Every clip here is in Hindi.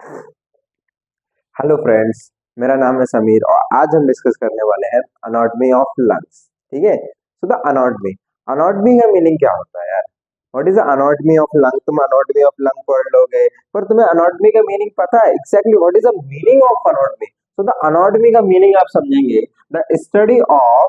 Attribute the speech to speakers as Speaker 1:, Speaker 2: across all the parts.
Speaker 1: Hello friends. मेरा नाम है समीर और आज हम डिस्कस करने वाले हैं अनाटॉमी ऑफ लंग्स। ठीक है। सो द अनाटॉमी अनाटॉमी का मीनिंग क्या होता है यार? What is the anatomy of lung? तुम अनाटॉमी ऑफ लंग पढ़ लोगे पर तुम्हें अनाटॉमी का मीनिंग पता है exactly what is the meaning of anatomy? So the anatomy का मीनिंग आप समझेंगे द स्टडी ऑफ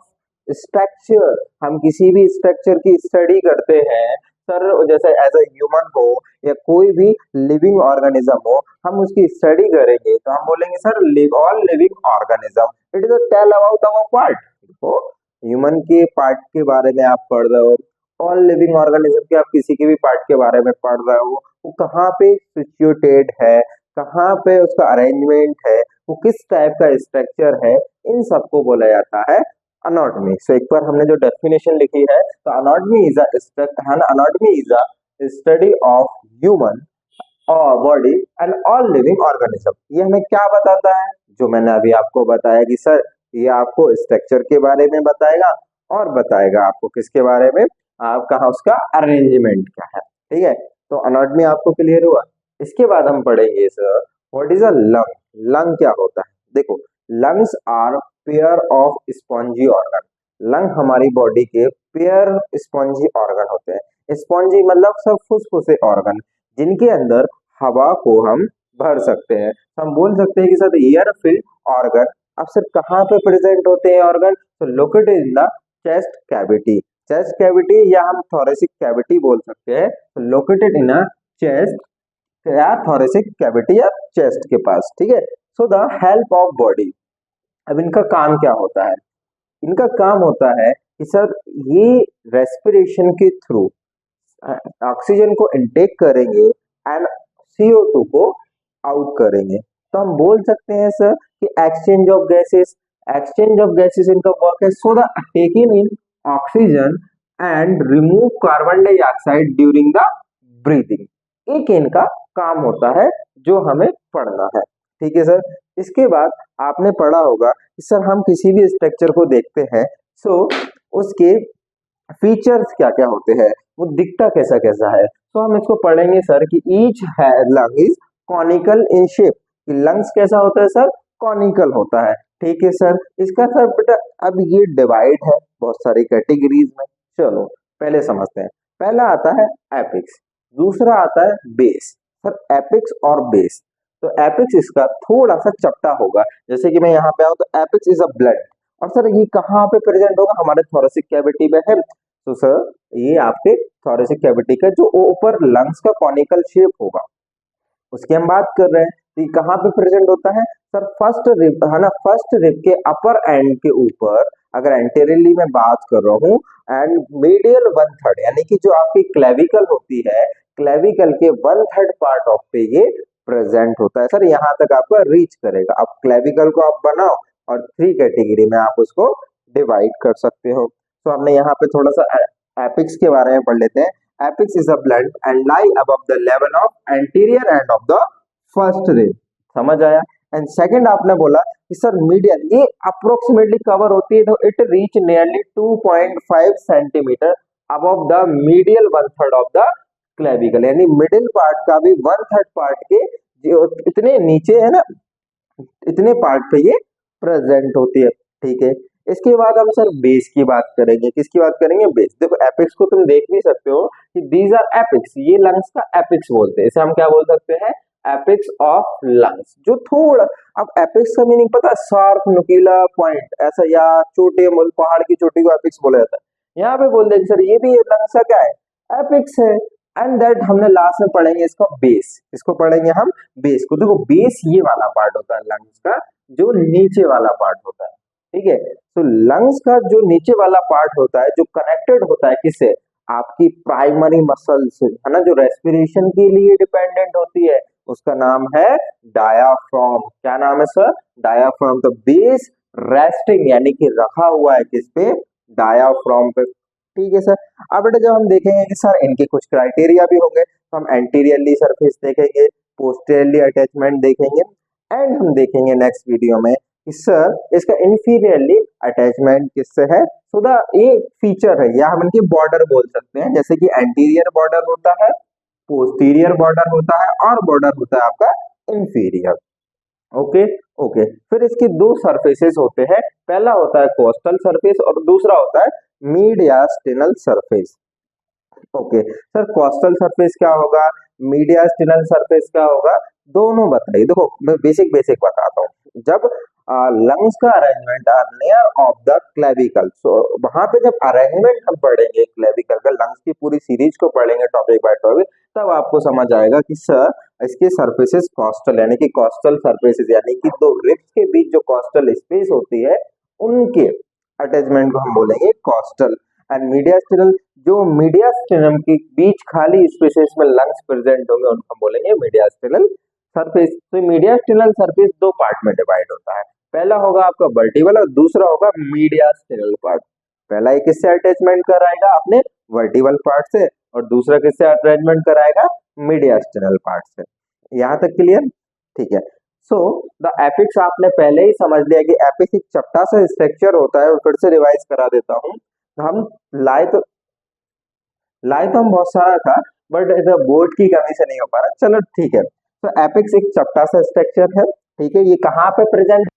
Speaker 1: स्ट्रक्चर। हम किसी भी स्ट्रक्चर की स्टडी करते हैं सर, जैसे एज अ ह्यूमन हो या कोई भी लिविंग ऑर्गेनिज्म हो, हम उसकी स्टडी करेंगे तो हम बोलेंगे sir live all living organism it is tell about our part. देखो, ह्यूमन के पार्ट के बारे में आप पढ़ रहे हो, ऑल लिविंग ऑर्गेनिज्म के आप किसी के भी पार्ट के बारे में पढ़ रहे हो, वो कहाँ पे सिचुएटेड है, कहाँ पे उसका अरेंजमेंट है, वो किस टाइप का स्ट्रक्चर है, इन सबको बोला जाता है अनाटॉमी। सो एक बार हमने जो डेफिनेशन लिखी है, तो anatomy is anatomy is a study of human और body and all living organism. ये हमें क्या बताता है? जो मैंने अभी आपको बताया कि सर ये आपको स्ट्रक्चर के बारे में बताएगा और बताएगा आपको किसके बारे में, आप कहा उसका अरेंजमेंट क्या है। ठीक है, तो अनाटॉमी आपको क्लियर हुआ। इसके बाद हम पढ़ेंगे sir what is a lung. Lung क्या होता है? देखो, lungs are pair of spongy organ. Lung हमारी बॉडी के पेयर स्पॉन्जी ऑर्गन होते हैं। स्पॉन्जी मतलब सब फुसफुसे ऑर्गन जिनके अंदर हवा को हम भर सकते हैं। हम बोल सकते हैं कि सर एयर फिल्ड ऑर्गन। अब सर कहाँ पे प्रेजेंट होते हैं ऑर्गन? तो located in the chest cavity. Chest cavity या हम थोरेसिक कैविटी बोल सकते हैं, तो लोकेटेड इन अ चेस्ट या थोरेसिक कैविटी या चेस्ट के पास। ठीक है। So the help of body. अब इनका काम क्या होता है? इनका काम होता है कि सर ये रेस्पिरेशन के थ्रू ऑक्सीजन को इनटेक करेंगे एंड CO2 को आउट करेंगे। तो हम बोल सकते हैं सर कि एक्सचेंज ऑफ गैसेस इनका वर्क है so the taking in oxygen and remove carbon dioxide during the breathing. एक इनका काम होता है जो हमें पढ़ना है। ठीक है सर। इसके बाद आपने पढ़ा होगा कि सर हम किसी भी स्ट्रक्चर को देखते हैं, सो उसके फीचर्स क्या क्या होते हैं, वो दिखता कैसा कैसा है। तो हम इसको पढ़ेंगे सर कि each lung is conical in shape. कि लंग्स कैसा होता है सर? कॉनिकल होता है। ठीक है सर। इसका सर बेटा अब ये डिवाइड है बहुत सारी कैटेगरीज में। चलो पहले समझते हैं। पहला आता है एपिक्स, दूसरा आता है बेस। सर एपिक्स और बेस, तो एपिक्स इसका थोड़ा सा चपटा होगा। जैसे कि मैं यहाँ पे आऊँ तो एपिक्स इज अ ब्लड, और सर ये कहाँ पे प्रेजेंट होगा? हमारे थोरेसिक कैविटी में है। तो सर ये आपके थोरेसिक कैविटी का जो ऊपर लंग्स का कॉनिकल शेप होगा उसकी हम बात कर रहे हैं। तो ये कहाँ पे प्रेजेंट होता है सर? फर्स्ट रिब है ना, फर्स्ट रिब के अपर एंड के ऊपर, अगर एंटेरियरली मैं बात कर रहा हूँ, एंड मीडियल 1/3 यानी कि जो आपकी क्लेविकल होती है, क्लेविकल के 1/3 पार्ट ऑफ पे ये प्रेजेंट होता है। सर यहाँ तक आपका रीच करेगा। अब क्लेविकल को आप बनाओ और 3 कैटेगरी में आप उसको डिवाइड कर सकते हो। तो हमने यहाँ पे थोड़ा सा एपिक्स के बारे में पढ़ लेते हैं। Apex is a blunt and lie above the level of anterior end of the first rib। समझ आया? एंड सेकंड आपने बोला कि सर मीडियन, ये अप्रोक्सीमेटली कवर होती है तो it reach nearly 2.5 centimetre above the medial 1/3 of the clavicle. यानी मिडिल पार्ट का भी 1/3 पार्ट के जो इतने नीचे है ना, इतने पार्ट पे ये प्रेजेंट होती है। ठीक है। इसके बाद हम सर बेस की बात करेंगे। किसकी बात करेंगे? बेस। देखो एपिक्स को तुम देख भी सकते हो कि दीज आर एपिक्स, ये लंग्स का एपिक्स बोलते हैं। इसे हम क्या बोल सकते हैं? Apex of lungs. जो थोड़ा, अब एपिक्स का मीनिंग पता है? शार्प नुकीला पॉइंट ऐसा, या छोटे पहाड़ की चोटी को एपिक्स बोला जाता है। यहाँ पे बोल देंगे सर ये भी लंग्स का क्या है? एपिक्स है। एंड दैट हमने लास्ट में पढ़ेंगे इसका बेस। इसको पढ़ेंगे हम बेस को। देखो बेस ये वाला पार्ट होता है लंग्स का, जो नीचे वाला पार्ट होता है। ठीक है। तो लंग्स का जो नीचे वाला पार्ट होता है, जो कनेक्टेड होता है किससे? आपकी प्राइमरी मसल से, है ना, जो रेस्पिरेशन के लिए डिपेंडेंट होती है, उसका नाम है डायाफ्राम। क्या नाम है सर? डायाफ्राम। तो बेस रेस्टिंग यानी कि रखा हुआ है किस पे? डायाफ्राम पे। ठीक है सर। अब बेटा जब हम देखेंगे कि सर इनके कुछ क्राइटेरिया भी होंगे, तो हम एंटीरियरली सरफेस देखेंगे, पोस्टीरियरली अटैचमेंट देखेंगे, एंड हम देखेंगे नेक्स्ट वीडियो में कि सर इसका इंफीरियरली अटैचमेंट किससे है। सो द ये फीचर है, या हम इनके बॉर्डर बोल सकते हैं। जैसे कि एंटीरियर बॉर्डर होता है, पोस्टीरियर बॉर्डर होता है, और बॉर्डर होता है आपका इंफीरियर। ओके ओके, फिर इसके दो सरफेसेस होते हैं, पहला होता है कोस्टल सरफेस और दूसरा होता है mediastinal surface. Okay sir, coastal surface क्या होगा, मीडियास्टिनल सरफेस क्या होगा, दोनों बताइए। देखो मैं बेसिक बेसिक बताता हूँ। जब लंग्स का arrangement are near of the clavicle, so वहां पे जब अरेंजमेंट हम पढ़ेंगे क्लेविकल का, लंग्स की पूरी सीरीज को पढ़ेंगे टॉपिक बाय टॉपिक, तब आपको समझ आएगा कि सर इसके सरफेसेस कॉस्टल यानी कि कॉस्टल सरफेसेस यानी कि दो रिब्स के बीच जो कॉस्टल स्पेस होती है उनके अटैचमेंट को हम बोलेंगे कॉस्टल। एंड मीडियास्टिनल, जो मीडियास्टिनम के बीच खाली स्पेसेस में लंग्स प्रेजेंट होंगे उनको हम बोलेंगे मीडियास्टिनल सरफेस। तो मीडियास्टिनल सरफेस दो पार्ट में डिवाइड होता है, पहला होगा आपका वर्टिबल और दूसरा होगा मीडियास्टिनल पार्ट। पहला एक किससे अटैचमेंट कराएगा अपने वर्टिबल पार्ट से और दूसरा किससे अटैचमेंट कराएगा मीडियास्टिनल पार्ट से। यहां तक क्लियर? ठीक है। सो द एपिक्स आपने पहले ही समझ लिया कि एपिक्स एक चपटा सा स्ट्रक्चर होता है, और फिर से रिवाइज करा देता हूँ। हम लाए तो लाए तो हम बहुत सारा था, बट इधर बोर्ड की कमी से नहीं हो पा रहा। चलो ठीक है, तो एपिक्स एक चपटा सा स्ट्रक्चर है, ठीक है। ये कहाँ पे प्रेजेंट